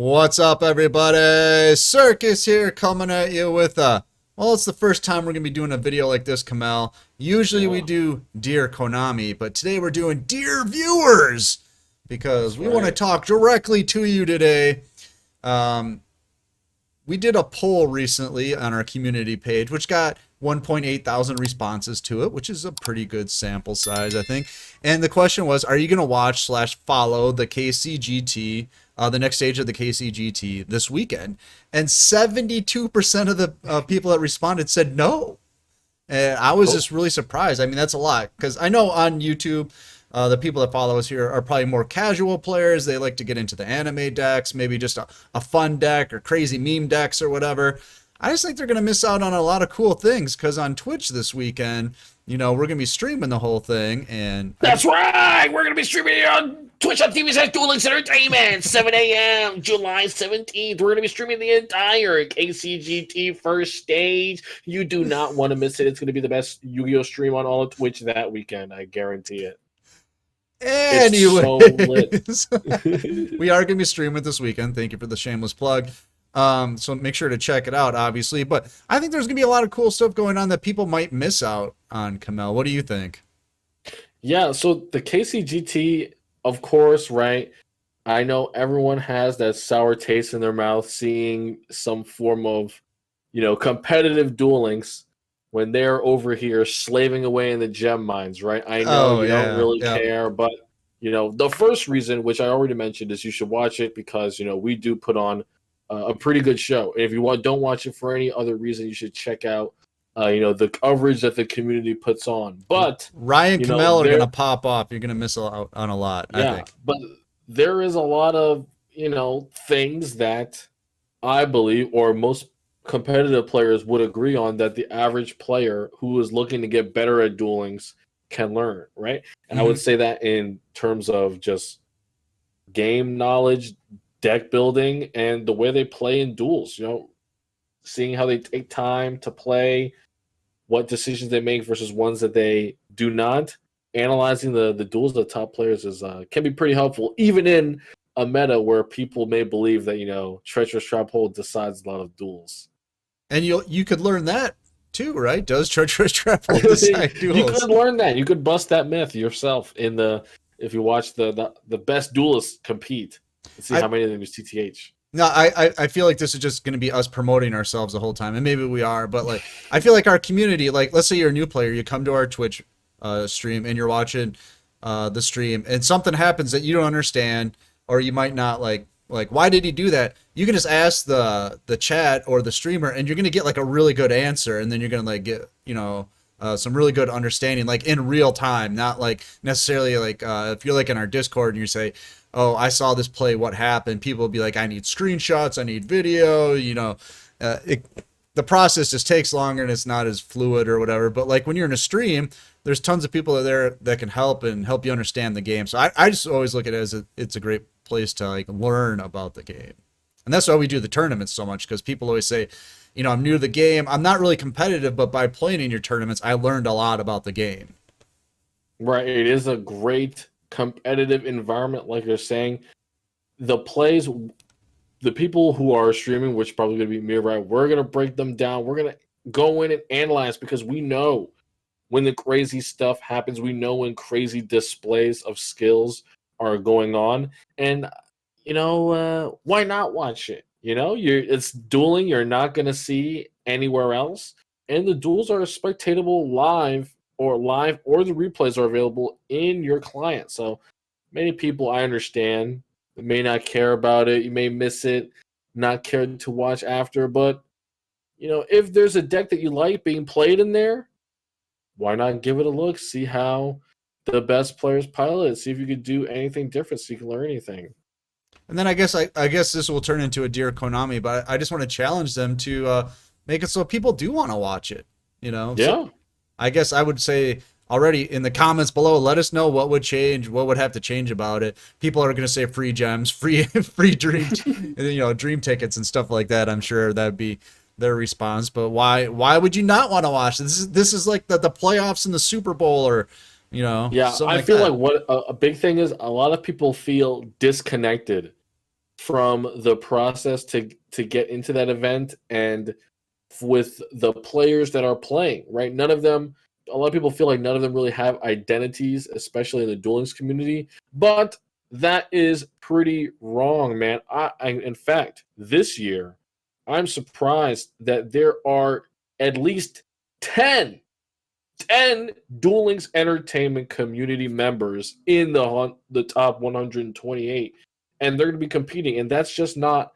What's up, everybody? Circus here, coming at you with well, it's the first time we're gonna be doing a video like this, Kamel. Usually we Yeah, do Dear Konami, but today we're doing Dear Viewers because that's we want to right. talk directly to you today. Um, we did a poll recently on our community page, which got 1.8 thousand responses to it, which is a pretty good sample size, I think. And the question was, are you going to watch slash follow the KCGT, the next stage of the KCGT this weekend? And 72% of the people that responded said no. And I was Oh, just really surprised. I mean, that's a lot because I know on YouTube, the people that follow us here are probably more casual players. They like to get into the anime decks, maybe just a fun deck or crazy meme decks or whatever. I just think they're going to miss out on a lot of cool things because on Twitch this weekend, we're going to be streaming the whole thing. And I that's just, right. We're gonna be streaming it on Twitch on TV at Duel Entertainment, 7 a.m. July 17th. We're gonna be streaming the entire KCGT first stage. You do not want to miss it. It's gonna be the best Yu-Gi-Oh stream on all of Twitch that weekend. I guarantee it. It's so lit. anyways, we are going to be streaming this weekend. Thank you for the shameless plug. So make sure to check it out, obviously. But I think there's going to be a lot of cool stuff going on that people might miss out on, Kamel. What do you think? Yeah, so the KCGT, of course, right? I know everyone has that sour taste in their mouth seeing some form of, competitive duel links when they're over here slaving away in the gem mines, right? I know Oh, you don't yeah. really Yep. care, but the first reason, which I already mentioned, is you should watch it because we do put on a pretty good show. And if you don't watch it for any other reason, you should check out the coverage that the community puts on. But Ryan Kamel are going there to pop off. You're going to miss out on a lot, I yeah, think. but there is a lot of, things that I believe, or most competitive players would agree on, that the average player who is looking to get better at duelings can learn, right? And I would Hmm. say that in terms of just game knowledge, deck building, and the way they play in duels, seeing how they take time to play, what decisions they make versus ones that they do not. Analyzing the duels of the top players is can be pretty helpful, even in a meta where people may believe that treacherous trap hole decides a lot of duels. And you could learn that too, right? Does Treacherous Travel decide You duels? could learn that. You could bust that myth yourself in the if you watch the best duelists compete and see I how many of them use TTH. No, I feel like this is just going to be us promoting ourselves the whole time, and maybe we are, but like I feel like our community, like let's say you're a new player, you come to our Twitch stream and you're watching the stream, and something happens that you don't understand, or you might not like why did he do that? You can just ask the chat or the streamer, and you're going to get like a really good answer, and then you're going to like get some really good understanding, like in real time, not like necessarily like if you're like in our Discord and you say, oh, I saw this play, what happened? People will be like, I need screenshots, I need video, the process just takes longer and it's not as fluid or whatever. But like when you're in a stream, there's tons of people there that can help and help you understand the game. So I just always look at it as it's a great place to like learn about the game. And that's why we do the tournaments so much, because people always say, I'm new to the game. I'm not really competitive, but by playing in your tournaments, I learned a lot about the game. Right, it is a great competitive environment, like you're saying. The plays the people who are streaming, which probably going to be me, right? We're going to break them down. We're going to go in and analyze because we know when the crazy stuff happens. We know when crazy displays of skills are going on. And, why not watch it? It's dueling you're not going to see anywhere else. And the duels are spectatable live, or the replays are available in your client. So many people, I understand, may not care about it. You may miss it, not care to watch after. But if there's a deck that you like being played in there, why not give it a look? See how the best players pilot it. See if you could do anything different, so you can learn anything. And then I guess this will turn into a Dear Konami, but I just want to challenge them to make it so people do want to watch it. So Yeah, I guess I would say already in the comments below, let us know what would change, what would have to change about it. People are going to say free gems, free free dream tickets and stuff like that. I'm sure that'd be their response. But why would you not want to watch this is like the playoffs in the Super Bowl, or yeah. something I like feel like that. what a big thing is, a lot of people feel disconnected from the process to get into that event and with the players that are playing, right? None of them, a lot of people feel like none of them really have identities, especially in the Duel Links community, but that is pretty wrong, man. In fact, this year, I'm surprised that there are at least 10 10 Duel Links Entertainment community members in the top 128, and they're going to be competing. And that's not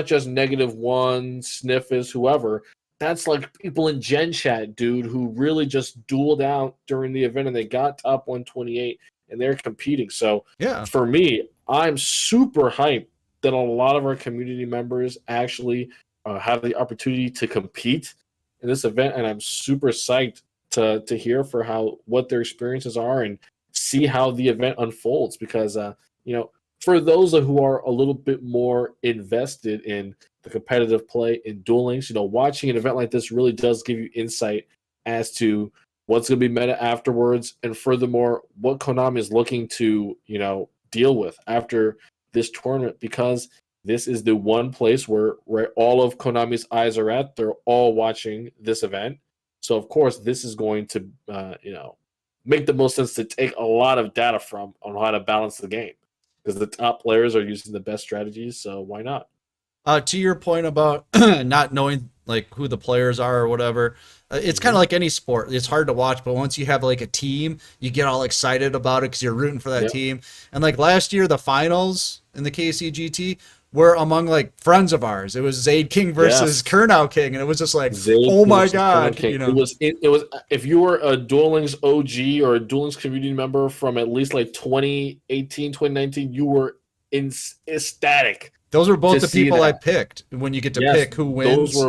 just -1 sniffers whoever. That's like people in Gen Chat, dude, who really just dueled out during the event and they got top 128 and they're competing. So Yeah. for me, I'm super hyped that a lot of our community members actually have the opportunity to compete in this event, and I'm super psyched to hear for how what their experiences are and see how the event unfolds because you know, for those who are a little bit more invested in the competitive play in Duel Links, you know, watching an event like this really does give you insight as to what's going to be meta afterwards, and furthermore, what Konami is looking to, you know, deal with after this tournament, because this is the one place where all of Konami's eyes are at. They're all watching this event, so of course, this is going to you know, make the most sense to take a lot of data from on how to balance the game because the top players are using the best strategies. So why not? To your point about not knowing like who the players are or whatever, it's kind of Hmm. like any sport. It's hard to watch, but once you have like a team, you get all excited about it because you're rooting for that Yep. team. And like last year, the finals in the KCGT were among like friends of ours. It was Zaid King versus Yes. Kurnow King, and it was just like, Zayd oh King my versus Colonel god, King. It was if you were a Duel Links OG or a Duel Links community member from at least like 2018, 2019, you were ecstatic Those were both to the see people I that. picked. When you get to Yes, pick who wins, yeah,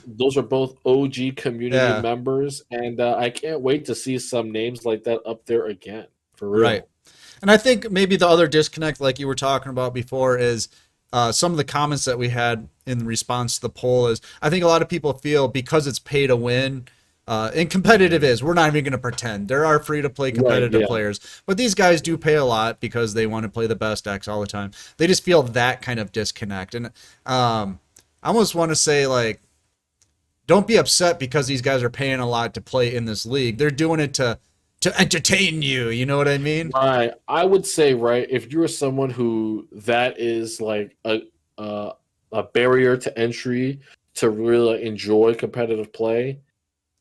those were both OG community yeah, members, and I can't wait to see some names like that up there again for right. real. And I think maybe the other disconnect, like you were talking about before, is some of the comments that we had in response to the poll. Is I think a lot of people feel because it's pay to win, and competitive Mhm. is, we're not even going to pretend. There are free to play Right? competitive Yeah. players, but these guys do pay a lot because they want to play the best decks all the time. They just feel that kind of disconnect. And I almost want to say, like, don't be upset because these guys are paying a lot to play in this league. They're doing it to entertain you. You know what I mean? Right. I would say, right, if you're someone who that is like a a barrier to entry to really enjoy competitive play,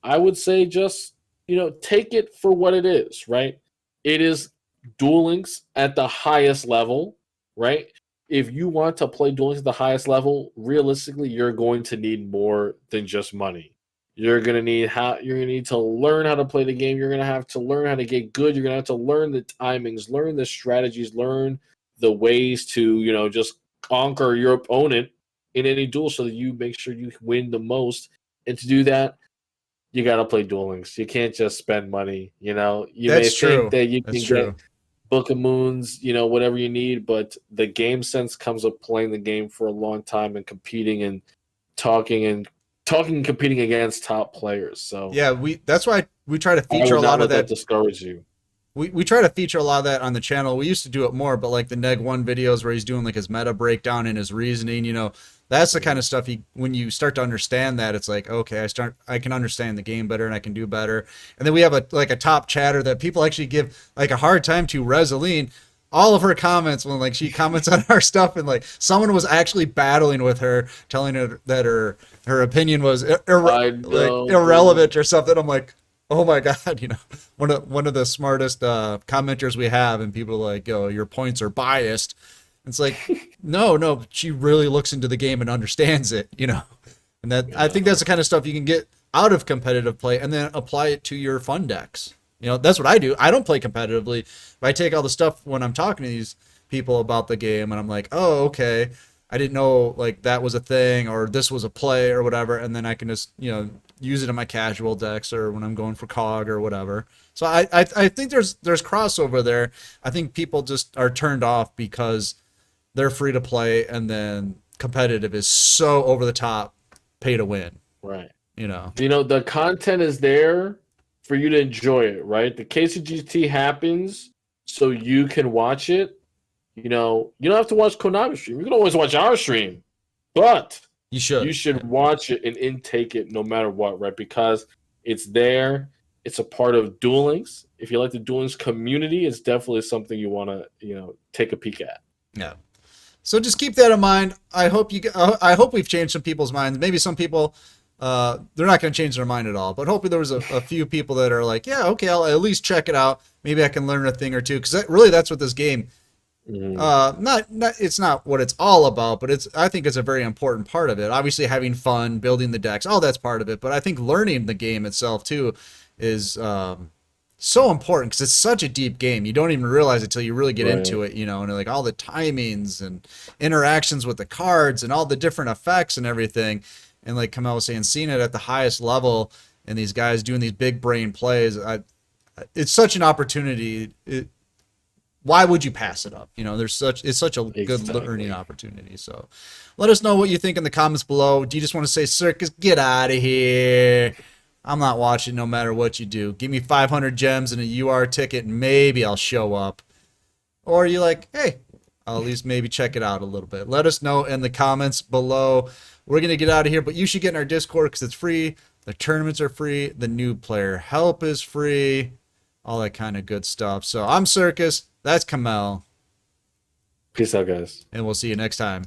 I would say just, you know, take it for what it is, right? It is Duel Links at the highest level, right? If you want to play Duel Links at the highest level, realistically, you're going to need more than just money. You're gonna need to learn how to play the game. You're gonna have to learn how to get good. You're gonna have to learn the timings, learn the strategies, learn the ways to, you know, just conquer your opponent in any duel so that you make sure you win the most. And to do that, you got to play Duel Links. You can't just spend money. You know, you may That's think true. that you That's can get true. Book of Moons, you know, whatever you need, but the game sense comes with playing the game for a long time and competing and talking and talking and competing against top players. So Yeah, we that's why we try to I feature a would not lot of let that that. discourage you. We try to feature a lot of that on the channel. We used to do it more, but like the Neg One videos where he's doing like his meta breakdown and his reasoning, that's the kind Mhm. of stuff when you start to understand that, it's like, okay, I can understand the game better and I can do better. And then we have a top chatter that people actually give like a hard time to, Reseline. All of her comments when like she comments on our stuff, and like someone was actually battling with her, telling her that her opinion was I like know, dude. irrelevant or something. I'm like, oh my god, one of the smartest commenters we have, and people are like, "Oh, your points are biased." It's like, no, she really looks into the game and understands it. And that, I think, that's Yeah. the kind of stuff you can get out of competitive play and then apply it to your fun decks. That's what I do. I don't play competitively, but I take all the stuff when I'm talking to these people about the game, and I'm like, oh, okay, I didn't know like that was a thing or this was a play or whatever, and then I can just use it in my casual decks or when I'm going for cog or whatever. So I think there's crossover there. I think people just are turned off because they're free to play, and then competitive is so over the top, pay to win. Right. You know. You know, the content is there for you to enjoy it, right? The KCGT happens so you can watch it. You don't have to watch Konami stream. You can always watch our stream, but You should. you should watch it and intake it no matter what, right? Because it's there. It's a part of Duel Links. If you like the Duel Links community, it's definitely something you want to, take a peek at. Yeah. So just keep that in mind. I hope we've changed some people's minds. Maybe some people, they're not going to change their mind at all. But hopefully there was a few people that are like, yeah, okay, I'll at least check it out. Maybe I can learn a thing or two. Because really, that's what this game. Not it's not what it's all about, but I think it's a very important part of it. Obviously, having fun, building the decks, all that's part of it. But I think learning the game itself too is so important because it's such a deep game. You don't even realize it until you really get into it, and like all the timings and interactions with the cards and all the different effects and everything. And like Kamel was saying, seeing it at the highest level and these guys doing these big brain plays, it's such an opportunity. Why would you pass it up? It's such a good learning opportunity. So let us know what you think in the comments below. Do you just want to say, Circus, get out of here? I'm not watching no matter what you do. Give me 500 gems and a UR ticket and maybe I'll show up. Or are you like, hey, I'll at least maybe check it out a little bit. Let us know in the comments below. We're going to get out of here, but you should get in our Discord because it's free. The tournaments are free. The new player help is free. All that kind of good stuff. So I'm Circus. That's Kamel. Peace out, guys. And we'll see you next time.